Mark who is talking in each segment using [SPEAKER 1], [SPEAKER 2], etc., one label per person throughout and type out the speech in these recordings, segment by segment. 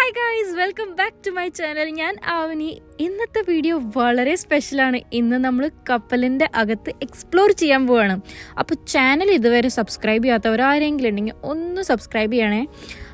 [SPEAKER 1] Hi guys, welcome back to my channel. ഞാൻ ആവനി. ഇന്നത്തെ video വളരെ സ്പെഷ്യലാണ്. ഇന്ന് നമ്മൾ കപ്പലിൻ്റെ അകത്ത് എക്സ്പ്ലോർ ചെയ്യാൻ പോവാണ്. അപ്പോൾ ചാനൽ ഇതുവരെ സബ്സ്ക്രൈബ് ചെയ്യാത്തവർ ആരെങ്കിലും ഉണ്ടെങ്കിൽ ഒന്ന് സബ്സ്ക്രൈബ് ചെയ്യണേ.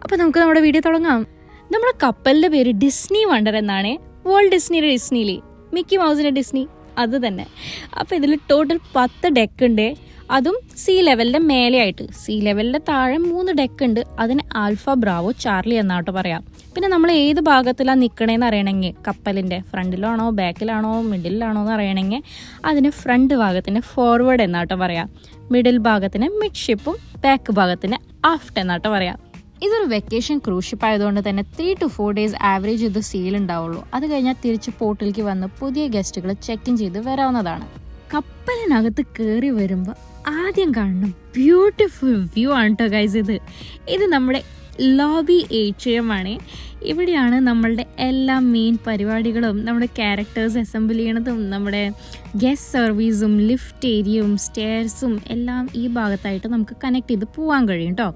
[SPEAKER 1] അപ്പോൾ നമുക്ക് നമ്മുടെ വീഡിയോ തുടങ്ങാം. നമ്മുടെ കപ്പലിൻ്റെ പേര് ഡിസ്നി വണ്ടർ എന്നാണ്. വേൾഡ് ഡിസ്നിയുടെ ഡിസ്നിയിലെ മിക്കി മൗസിൻ്റെ ഡിസ്നി അത് തന്നെ. അപ്പോൾ ഇതിൽ ടോട്ടൽ 10 ഡെക്ക് ഉണ്ട്. അതും സീ ലെവലിൻ്റെ മേലെയായിട്ട്. സീ ലെവലിൻ്റെ താഴെ 3 ഡെക്ക് ഉണ്ട്. അതിന് ആൽഫ, ബ്രാവോ, ചാർലി എന്നാട്ടോ പറയാം. പിന്നെ നമ്മൾ ഏത് ഭാഗത്തിലാണ് നിൽക്കണേന്ന് അറിയണമെങ്കിൽ, കപ്പലിൻ്റെ ഫ്രണ്ടിലാണോ ബാക്കിലാണോ മിഡിലാണോ എന്ന് അറിയണമെങ്കിൽ അതിന് ഫ്രണ്ട് ഭാഗത്തിന് ഫോർവേഡ് എന്നാട്ടോ പറയാം. മിഡിൽ ഭാഗത്തിന് മിഡ് ഷിപ്പും ബാക്ക് ഭാഗത്തിന് ആഫ്റ്റ് എന്നാട്ടോ പറയാം. ഇതൊരു വെക്കേഷൻ ക്രൂസ് ഷിപ്പ് ആയതുകൊണ്ട് തന്നെ 3 to 4 days ആവറേജ് ഇത് സീലുണ്ടാവുള്ളൂ. അത് കഴിഞ്ഞാൽ തിരിച്ച് പോർട്ടിലേക്ക് വന്ന് പുതിയ ഗസ്റ്റുകൾ ചെക്ക് ഇൻ ചെയ്ത് വരാവുന്നതാണ്. കപ്പലിനകത്ത് കയറി വരുമ്പോൾ ആദ്യം കാണണം ബ്യൂട്ടിഫുൾ വ്യൂ ആണ് കേട്ടോ ഗൈസ്. ഇത് നമ്മുടെ ലോബി ഏട്രിയമാണ്. ഇവിടെയാണ് നമ്മളുടെ എല്ലാ മെയിൻ പരിപാടികളും, നമ്മുടെ ക്യാരക്ടേഴ്സ് അസംബിൾ ചെയ്യണതും, നമ്മുടെ ഗസ്റ്റ് സർവീസും ലിഫ്റ്റ് ഏരിയയും സ്റ്റെയർസും എല്ലാം ഈ ഭാഗത്തായിട്ട് നമുക്ക് കണക്ട് ചെയ്ത് പോകാൻ കഴിയും കേട്ടോ.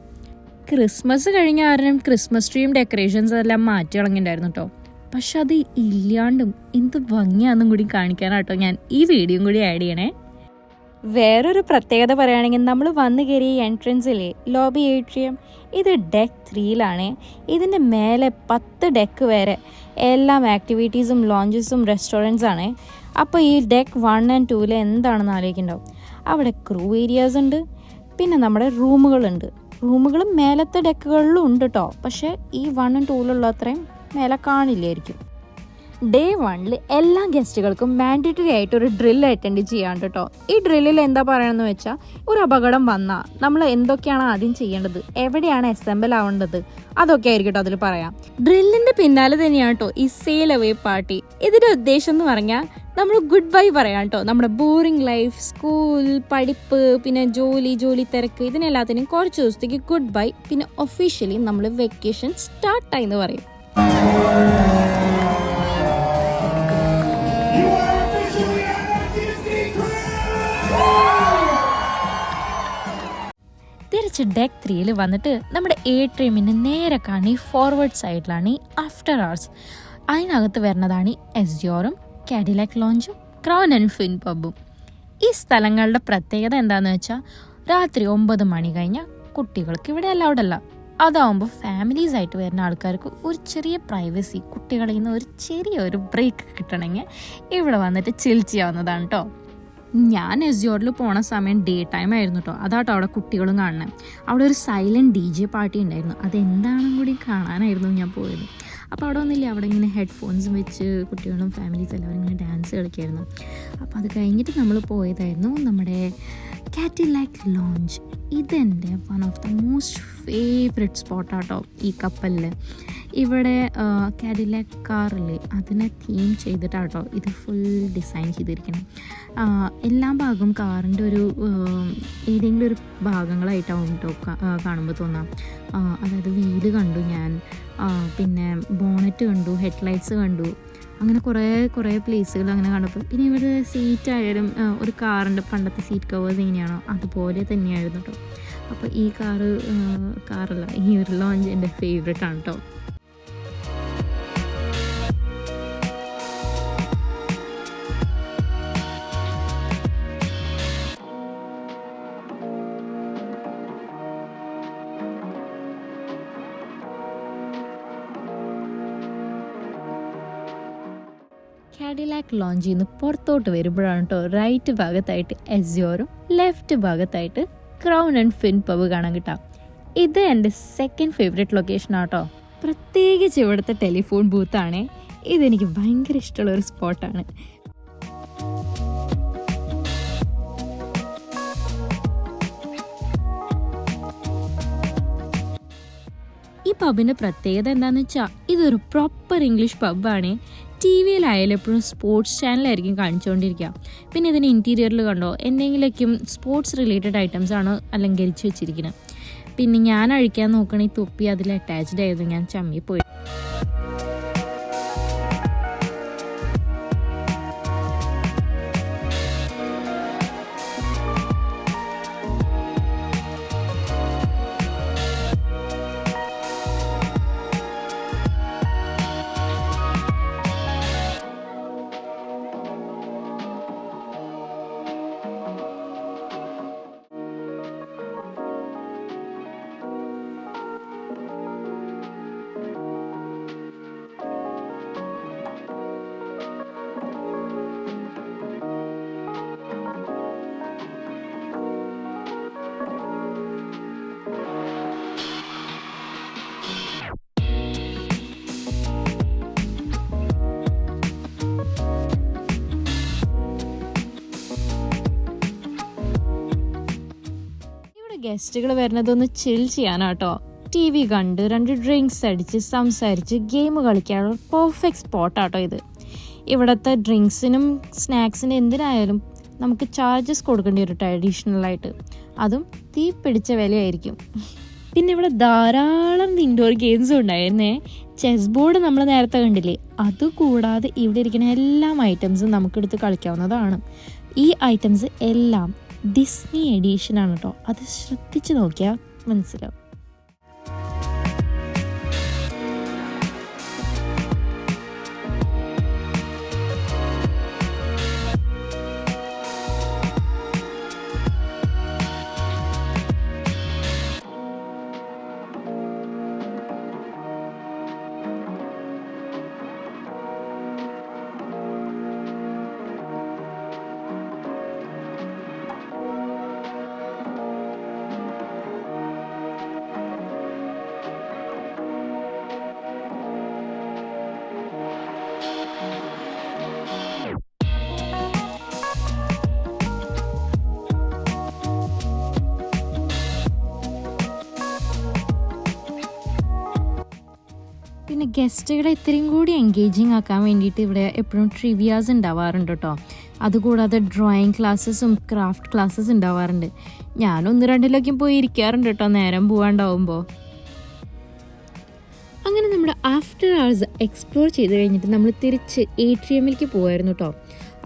[SPEAKER 1] ക്രിസ്മസ് കഴിഞ്ഞ കാരണം ക്രിസ്മസ് ട്രീയും ഡെക്കറേഷൻസ് എല്ലാം മാറ്റി കളഞ്ഞിട്ടുണ്ടായിരുന്നു കേട്ടോ. പക്ഷെ അത് ഇല്ലാണ്ടും എന്ത് ഭംഗിയാണെന്നും കൂടി കാണിക്കാനാട്ടോ ഞാൻ ഈ വീഡിയോയും കൂടി ആഡ് ചെയ്യണേ. വേറൊരു പ്രത്യേകത പറയുകയാണെങ്കിൽ, നമ്മൾ വന്ന് കയറിയ എൻട്രൻസിലെ ലോബി ഏട്രിയം ഇത് ഡെക്ക് 3ലാണ്. ഇതിൻ്റെ മേലെ 10 ഡെക്ക് വരെ എല്ലാം ആക്ടിവിറ്റീസും ലോഞ്ചസും റെസ്റ്റോറൻറ്റ്സ് ആണ്. അപ്പോൾ ഈ ഡെക്ക് 1 and 2 എന്താണെന്ന് ആലോചിക്കുന്നുണ്ടാവും. അവിടെ ക്രൂ ഏരിയാസ് ഉണ്ട്, പിന്നെ നമ്മുടെ റൂമുകളുണ്ട്. റൂമുകൾ മേലത്തെ ഡെക്കുകളിലും ഉണ്ട് കേട്ടോ. പക്ഷേ ഈ 1 and 2 അത്രയും മേലെ കാണില്ലായിരിക്കും. ഡേ 1 എല്ലാ ഗസ്റ്റുകൾക്കും മാൻഡേറ്ററി ആയിട്ട് ഒരു ഡ്രില്ല് അറ്റൻഡ് ചെയ്യാണ്ട് കേട്ടോ. ഈ ഡ്രില്ലിൽ എന്താ പറയണമെന്ന് വെച്ചാൽ, ഒരു അപകടം വന്നാൽ നമ്മൾ എന്തൊക്കെയാണ് ആദ്യം ചെയ്യേണ്ടത്, എവിടെയാണ് അസംബിൾ ആവേണ്ടത്, അതൊക്കെ ആയിരിക്കും കേട്ടോ അതിൽ പറയാം. ഡ്രില്ലിൻ്റെ പിന്നാലെ തന്നെയാണ് കേട്ടോ ഈ സെയിൽ അവേ പാർട്ടി. ഇതിൻ്റെ ഉദ്ദേശം എന്ന് പറഞ്ഞാൽ നമ്മൾ ഗുഡ് ബൈ പറയാം കേട്ടോ. നമ്മുടെ ബോറിംഗ് ലൈഫ്, സ്കൂൾ, പഠിപ്പ്, പിന്നെ ജോലി തിരക്ക്, ഇതിനെല്ലാത്തിനും കുറച്ച് ദിവസത്തേക്ക് ഗുഡ് ബൈ. പിന്നെ ഒഫീഷ്യലി നമ്മൾ വെക്കേഷൻ സ്റ്റാർട്ടായി എന്ന് പറയും. തിരിച്ച് ഡെക്ക് 3 വന്നിട്ട് നമ്മുടെ ഏട്രിയമിന് നേരെ കാണി ഫോർവേഡ് സൈഡിലാണ് ഈ ആഫ്റ്റർ അവേഴ്സ്. അതിനകത്ത് വരുന്നതാണ് ഈ എസ്യോറും കാഡിലാക് ലോഞ്ചും ക്രൗൺ ആൻഡ് ഫിൻ പബ്ബും. ഈ സ്ഥലങ്ങളുടെ പ്രത്യേകത എന്താണെന്ന് വെച്ചാൽ, രാത്രി 9 മണി കഴിഞ്ഞാൽ കുട്ടികൾക്ക് ഇവിടെ അലൗഡല്ല. അതാവുമ്പോൾ ഫാമിലീസ് ആയിട്ട് വരുന്ന ആൾക്കാർക്ക് ഒരു ചെറിയ പ്രൈവസി, കുട്ടികളിൽ നിന്ന് ഒരു ചെറിയൊരു ബ്രേക്ക് കിട്ടണമെങ്കിൽ ഇവിടെ വന്നിട്ട് ചിൽ ചെയ്യാവുന്നതാണ് കേട്ടോ. ഞാൻ എസ്യോറിൽ പോണ സമയം ഡേ ടൈം ആയിരുന്നു കേട്ടോ. അതാട്ടോ അവിടെ കുട്ടികളും കാണണേ. അവിടെ ഒരു സൈലൻറ്റ് DJ പാർട്ടി ഉണ്ടായിരുന്നു. അതെന്താണെന്നും കൂടി കാണാനായിരുന്നു ഞാൻ പോയത്. അപ്പോൾ അവിടെ ഒന്നുമില്ല, അവിടെ ഇങ്ങനെ ഹെഡ്ഫോൺസും വെച്ച് കുട്ടികളും ഫാമിലീസ് എല്ലാവരും ഇങ്ങനെ ഡാൻസ് കളിക്കായിരുന്നു. അപ്പോൾ അത് കഴിഞ്ഞിട്ട് നമ്മൾ പോയതായിരുന്നു നമ്മുടെ കാഡിലാക് ലോഞ്ച്. ഇതെൻ്റെ one of the most favourite സ്പോട്ടാട്ടോ ഈ കപ്പലിൽ. ഇവിടെ കാഡിലാക് കാറില്ലേ, അതിനെ തീം ചെയ്തിട്ടാട്ടോ ഇത് ഫുൾ ഡിസൈൻ ചെയ്തിരിക്കണം. എല്ലാ ഭാഗവും കാറിൻ്റെ ഒരു ഏതെങ്കിലും ഒരു ഭാഗങ്ങളായിട്ടാവും കേട്ടോ കാണുമ്പോൾ തോന്നാം. അതായത് വീല് കണ്ടു ഞാൻ, പിന്നെ ബോണറ്റ് കണ്ടു, ഹെഡ്ലൈറ്റ്സ് കണ്ടു, അങ്ങനെ കുറേ പ്ലേസുകൾ അങ്ങനെ കണ്ടപ്പോൾ. പിന്നെ ഇവിടെ സീറ്റായാലും ഒരു കാറിൻ്റെ പണ്ടത്തെ സീറ്റ് കവേഴ്സ് എങ്ങനെയാണോ അതുപോലെ തന്നെയായിരുന്നു കേട്ടോ. അപ്പോൾ ഈ കാറല്ല, ഈ ഒരു ലോഞ്ച് എൻ്റെ ഫേവറേറ്റ് ആണ് കേട്ടോ. കാഡിലാക് ലോഞ്ചിൽ നിന്ന് പുറത്തോട്ട് വരുമ്പോഴാണ് കേട്ടോ റൈറ്റ് ഭാഗത്തായിട്ട് എസ്യോറും ലെഫ്റ്റ് ഭാഗത്തായിട്ട് ക്രൗൺ ആൻഡ് ഫിൻ പബ് കാണാൻ കിട്ടാം. ഇത് എൻ്റെ സെക്കൻഡ് ഫേവറേറ്റ് ലൊക്കേഷനാണ് കേട്ടോ. പ്രത്യേകിച്ച് ഇവിടുത്തെ ടെലിഫോൺ ബൂത്താണ്. ഇതെനിക്ക് ഭയങ്കര ഇഷ്ടമുള്ളൊരു സ്പോട്ടാണ്. ഈ പബിൻ്റെ പ്രത്യേകത എന്താണെന്ന് വെച്ചാൽ, ഇതൊരു പ്രോപ്പർ ഇംഗ്ലീഷ് പബ്ബാണ്. TV-യിലായാലും എപ്പോഴും സ്പോർട്സ് ചാനലായിരിക്കും കാണിച്ചുകൊണ്ടിരിക്കുക. പിന്നെ ഇതിന് ഇൻറ്റീരിയറിൽ കണ്ടോ എന്തെങ്കിലുമൊക്കെ സ്പോർട്സ് റിലേറ്റഡ് ഐറ്റംസ് ആണ് അലങ്കരിച്ച് വെച്ചിരിക്കുന്നത്. പിന്നെ ഞാൻ അഴിക്കാൻ നോക്കണ ഈ തൊപ്പി അതിൽ അറ്റാച്ച്ഡ് ആയിരുന്നു. ഞാൻ ചമ്മിപ്പോയി. ഗസ്റ്റുകൾ വരുന്നതൊന്ന് ചിൽ ചെയ്യാനാട്ടോ. TV കണ്ട് 2 ഡ്രിങ്ക്സ് അടിച്ച് സംസാരിച്ച് ഗെയിം കളിക്കാനുള്ള പെർഫെക്റ്റ് സ്പോട്ടാട്ടോ ഇത്. ഇവിടുത്തെ ഡ്രിങ്ക്സിനും സ്നാക്സിനും എന്തിനായാലും നമുക്ക് ചാർജസ് കൊടുക്കേണ്ടി വരും അഡീഷണലായിട്ട്. അതും തീ പിടിച്ച വിലയായിരിക്കും. പിന്നെ ഇവിടെ ധാരാളം ഇൻഡോർ ഗെയിംസും ഉണ്ടായിരുന്നേ. ചെസ് ബോർഡ് നമ്മൾ നേരത്തെ കണ്ടില്ലേ, അതുകൂടാതെ ഇവിടെ ഇരിക്കുന്ന എല്ലാ ഐറ്റംസും നമുക്കെടുത്ത് കളിക്കാവുന്നതാണ്. ഈ ഐറ്റംസ് എല്ലാം ഡിസ്നി എഡീഷനാണ് കേട്ടോ. അത് ശ്രദ്ധിച്ച് നോക്കിയാൽ മനസ്സിലാവും. പിന്നെ ഗസ്റ്റുകളെ ഇത്രയും കൂടി എൻഗേജിങ് ആക്കാൻ വേണ്ടിയിട്ട് ഇവിടെ എപ്പോഴും ട്രിവിയാസ് ഉണ്ടാവാറുണ്ട് കേട്ടോ. അതുകൂടാതെ ഡ്രോയിങ് ക്ലാസ്സസും ക്രാഫ്റ്റ് ക്ലാസ്സസ് ഉണ്ടാവാറുണ്ട്. ഞാൻ 1-2 പോയി ഇരിക്കാറുണ്ട് കേട്ടോ നേരം പോകാണ്ടാവുമ്പോൾ. അങ്ങനെ നമ്മുടെ ആഫ്റ്റർ അവേഴ്സ് എക്സ്പ്ലോർ ചെയ്ത് കഴിഞ്ഞിട്ട് നമ്മൾ തിരിച്ച് ATMലേക്ക് പോകുമായിരുന്നു കേട്ടോ.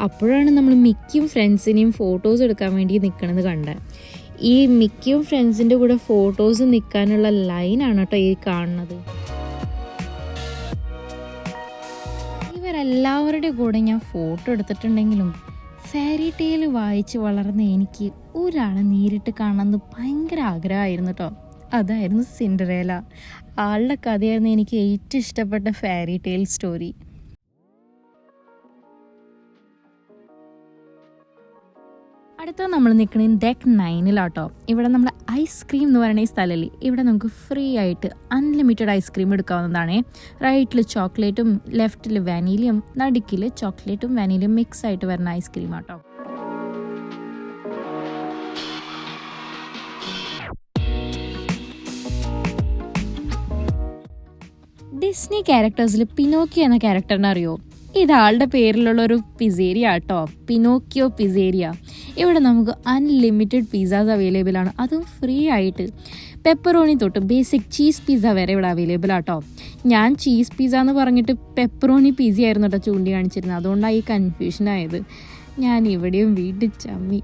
[SPEAKER 1] അപ്പോഴാണ് നമ്മൾ മിക്കിയും ഫ്രണ്ട്സിനെയും ഫോട്ടോസ് എടുക്കാൻ വേണ്ടി നിൽക്കണമെന്ന് കണ്ടത്. ഈ മിക്കിയും ഫ്രണ്ട്സിൻ്റെ കൂടെ ഫോട്ടോസ് നിൽക്കാനുള്ള ലൈനാണ് കേട്ടോ ഈ കാണുന്നത്. ഇവരെല്ലാവരുടെ കൂടെ ഞാൻ ഫോട്ടോ എടുത്തിട്ടുണ്ടെങ്കിലും ഫെയറി ടെയിൽ വായിച്ച് വളർന്ന എനിക്ക് ഒരാളെ നേരിട്ട് കാണാമെന്ന് ഭയങ്കര ആഗ്രഹമായിരുന്നു കേട്ടോ. അതായിരുന്നു സിൻഡറേല. ആളുടെ കഥയായിരുന്നു എനിക്ക് ഏറ്റവും ഇഷ്ടപ്പെട്ട ഫെയറി ടെയിൽ സ്റ്റോറി. അടുത്ത നമ്മൾ നിൽക്കുന്നത് ഡെക്ക് 9-ലാട്ടോ. ഇവിടെ നമ്മൾ ഐസ്ക്രീം എന്ന് പറയുന്ന ഈ സ്ഥലമില്ലേ, ഇവിടെ നമുക്ക് ഫ്രീ ആയിട്ട് അൺലിമിറ്റഡ് ഐസ്ക്രീം എടുക്കാവുന്നതാണ്. റൈറ്റിൽ ചോക്ലേറ്റും ലെഫ്റ്റിൽ വാനിലയും നടുക്കിൽ ചോക്ലേറ്റും വാനിലയും മിക്സ് ആയിട്ട് വരുന്ന ഐസ്ക്രീം ആട്ടോ. ഡിസ്നി ക്യാരക്ടേഴ്സിൽ പിനോക്കിയോ എന്ന ക്യാരക്ടറിനെ അറിയോ? ഇതാളുടെ പേരിലുള്ള ഒരു പിസേരിയ കേട്ടോ, പിനോക്കിയോ പിസേരിയ. ഇവിടെ നമുക്ക് അൺലിമിറ്റഡ് പിസ്സാസ് അവൈലബിൾ ആണ്, അതും ഫ്രീ ആയിട്ട്. പെപ്പറോണി തൊട്ട് ബേസിക് ചീസ് പിസ്സ വരെ ഇവിടെ അവൈലബിൾ ആട്ടോ. ഞാൻ ചീസ് പിസ്സ എന്ന് പറഞ്ഞിട്ട് പെപ്പറോണി പിസ്സ ആയിരുന്നു കേട്ടോ ചൂണ്ടി കാണിച്ചിരുന്നത്. അതുകൊണ്ടാണ് ഈ കൺഫ്യൂഷൻ ആയത്. ഞാൻ ഇവിടെയും വീട്ടിൽ ചമ്മി.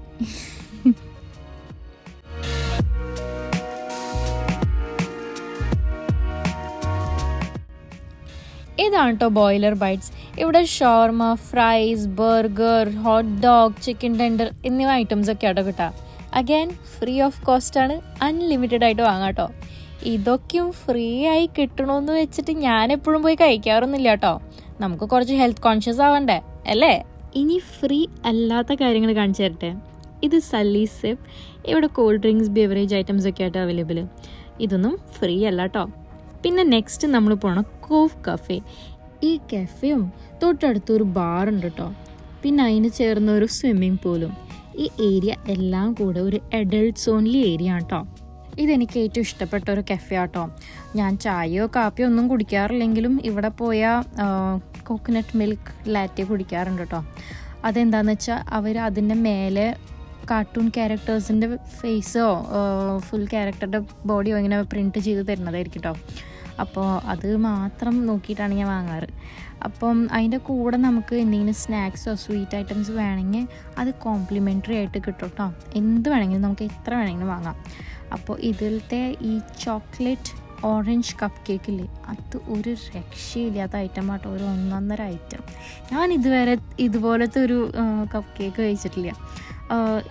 [SPEAKER 1] ഇതാണ് കേട്ടോ ബോയിലർ ബൈറ്റ്സ്. ഇവിടെ shawarma, fries, burger, hot dog, chicken tender എന്നിവ ഐറ്റംസ് ഒക്കെ ആട്ടോ കിട്ടുക. അഗൈൻ ഫ്രീ ഓഫ് കോസ്റ്റ് ആണ്, അൺലിമിറ്റഡ് ആയിട്ട് വാങ്ങാം കേട്ടോ. ഇതൊക്കെയും ഫ്രീ ആയി കിട്ടണമെന്ന് വെച്ചിട്ട് ഞാൻ എപ്പോഴും പോയി കഴിക്കാറൊന്നുമില്ല കേട്ടോ. നമുക്ക് കുറച്ച് ഹെൽത്ത് കോൺഷ്യസ് ആവണ്ടേ അല്ലേ? ഇനി ഫ്രീ അല്ലാത്ത കാര്യങ്ങൾ കാണിച്ചു തരട്ടെ. ഇത് സല്ലി സിപ്പ്. ഇവിടെ കോൾഡ് ഡ്രിങ്ക്സ്, ബിവറേജ് ഐറ്റംസ് ഒക്കെ ആയിട്ട് അവൈലബിൾ. ഇതൊന്നും ഫ്രീ അല്ല കേട്ടോ. പിന്നെ നെക്സ്റ്റ് നമ്മൾ പോകണം കോഫ് കഫേ. ഈ കഫേയും തൊട്ടടുത്തൊരു ബാറുണ്ട് കേട്ടോ. പിന്നെ അതിന് ചേർന്ന ഒരു സ്വിമ്മിങ് പൂളും. ഈ ഏരിയ എല്ലാം കൂടെ ഒരു അഡൾട്ട്സ് ഓൺലി ഏരിയ ആണ് കേട്ടോ. ഇതെനിക്ക് ഏറ്റവും ഇഷ്ടപ്പെട്ട ഒരു കഫേ ആട്ടോ. ഞാൻ ചായയോ കാപ്പിയോ ഒന്നും കുടിക്കാറില്ലെങ്കിലും ഇവിടെ പോയാൽ കോക്കനട്ട് മിൽക്ക് ലാറ്റെ കുടിക്കാറുണ്ട് കേട്ടോ. അതെന്താണെന്ന് വെച്ചാൽ അവർ അതിൻ്റെ മേലെ കാർട്ടൂൺ ക്യാരക്ടേഴ്സിൻ്റെ ഫേസോ ഫുൾ ക്യാരക്ടറുടെ ബോഡിയോ ഇങ്ങനെ പ്രിൻറ്റ് ചെയ്ത് തരുന്നതായിരിക്കും കേട്ടോ. അപ്പോൾ അത് മാത്രം നോക്കിയിട്ടാണ് ഞാൻ വാങ്ങാറ്. അപ്പം അതിൻ്റെ കൂടെ നമുക്ക് എന്തെങ്കിലും സ്നാക്സോ സ്വീറ്റ് ഐറ്റംസ് വേണമെങ്കിൽ അത് കോംപ്ലിമെൻ്ററി ആയിട്ട് കിട്ടും കേട്ടോ. എന്ത് വേണമെങ്കിലും നമുക്ക് എത്ര വേണമെങ്കിലും വാങ്ങാം. അപ്പോൾ ഇതിലത്തെ ഈ ചോക്ലേറ്റ് ഓറഞ്ച് കപ്പ് കേക്കില്ലേ, അത് ഒരു രക്ഷയില്ലാത്ത ഐറ്റം ആട്ടോ. ഒരു 1-1.5 ഐറ്റം. ഞാൻ ഇതുവരെ ഇതുപോലത്തെ ഒരു കപ്പ് കേക്ക് കഴിച്ചിട്ടില്ല.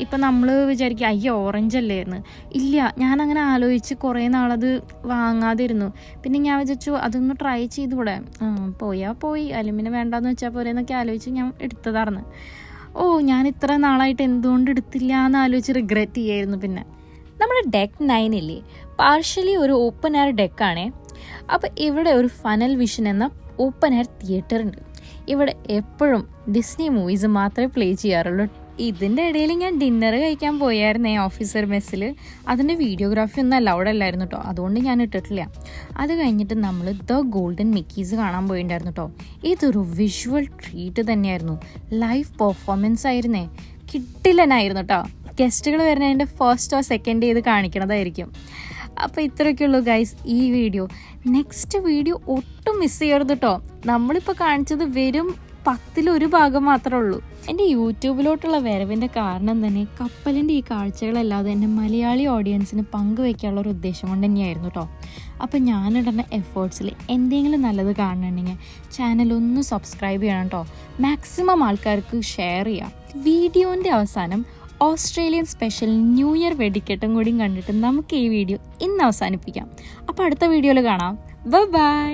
[SPEAKER 1] ഇപ്പം നമ്മൾ വിചാരിക്കുക അയ്യോ ഓറഞ്ച് അല്ലായിരുന്നു. ഇല്ല, ഞാനങ്ങനെ ആലോചിച്ച് കുറേ നാളത് വാങ്ങാതിരുന്നു. പിന്നെ ഞാൻ വിചാരിച്ചു അതൊന്ന് ട്രൈ ചെയ്തുകൂടെ, പോയാൽ പോയി, അലുമിനെ വേണ്ടാന്ന് വെച്ചാൽ പോരെ എന്നൊക്കെ ആലോചിച്ച് ഞാൻ എടുത്തതായിരുന്നു. ഞാൻ ഇത്ര നാളായിട്ട് എന്തുകൊണ്ട് എടുത്തില്ല എന്ന് ആലോചിച്ച് റിഗ്രറ്റ് ചെയ്യായിരുന്നു. പിന്നെ നമ്മുടെ ഡെക്ക് 9 ഇല്ലേ, പാർഷ്യലി ഒരു ഓപ്പൺ എയർ ഡെക്കാണേ. അപ്പോൾ ഇവിടെ ഒരു ഫനൽ വിഷൻ എന്ന ഓപ്പൺ എയർ തിയേറ്റർ ഉണ്ട്. ഇവിടെ എപ്പോഴും ഡിസ്നി മൂവീസ് മാത്രമേ പ്ലേ ചെയ്യാറുള്ളൂ. ഇതിൻ്റെ ഇടയിൽ ഞാൻ ഡിന്നർ കഴിക്കാൻ പോയായിരുന്നേ ഓഫീസർ മെസ്സിൽ. അതിൻ്റെ വീഡിയോഗ്രാഫി ഒന്നും അലൗഡ് അല്ലായിരുന്നു കേട്ടോ, അതുകൊണ്ട് ഞാൻ ഇട്ടിട്ടില്ല. അത് കഴിഞ്ഞിട്ട് നമ്മൾ ദ ഗോൾഡൻ മിക്കീസ് കാണാൻ പോയിട്ടുണ്ടായിരുന്നു കേട്ടോ. ഇതൊരു വിഷ്വൽ ട്രീറ്റ് തന്നെയായിരുന്നു. ലൈവ് പെർഫോമൻസ് ആയിരുന്നേ, കിട്ടില്ലനായിരുന്നു കേട്ടോ. ഗസ്റ്റുകൾ വരുന്നതിൻ്റെ ഫസ്റ്റോ സെക്കൻഡ് ചെയ്ത് കാണിക്കണതായിരിക്കും. അപ്പോൾ ഇത്രയൊക്കെയുള്ളൂ ഗൈസ് ഈ വീഡിയോ. നെക്സ്റ്റ് വീഡിയോ ഒട്ടും മിസ് ചെയ്യരുത് കേട്ടോ. നമ്മളിപ്പോൾ കാണിച്ചത് വെറും 10% ഭാഗം മാത്രമേ ഉള്ളൂ. എൻ്റെ യൂട്യൂബിലോട്ടുള്ള വരവിൻ്റെ കാരണം തന്നെ കപ്പലിൻ്റെ ഈ കാഴ്ചകളല്ലാതെ എൻ്റെ മലയാളി ഓഡിയൻസിന് പങ്കുവയ്ക്കാനുള്ള ഒരു ഉദ്ദേശം കൊണ്ട് തന്നെയായിരുന്നു കേട്ടോ. അപ്പോൾ ഞാനിടുന്ന എഫേർട്സിൽ എന്തെങ്കിലും നല്ലത് കാണുന്നുണ്ടെങ്കിൽ ചാനലൊന്ന് സബ്സ്ക്രൈബ് ചെയ്യണം കേട്ടോ. മാക്സിമം ആൾക്കാർക്ക് ഷെയർ ചെയ്യാം. വീഡിയോൻ്റെ അവസാനം ഓസ്ട്രേലിയൻ സ്പെഷ്യൽ ന്യൂ ഇയർ വെടിക്കെട്ടും കൂടിയും കണ്ടിട്ട് നമുക്ക് ഈ വീഡിയോ ഇന്ന് അവസാനിപ്പിക്കാം. അപ്പോൾ അടുത്ത വീഡിയോയിൽ കാണാം. ബൈ.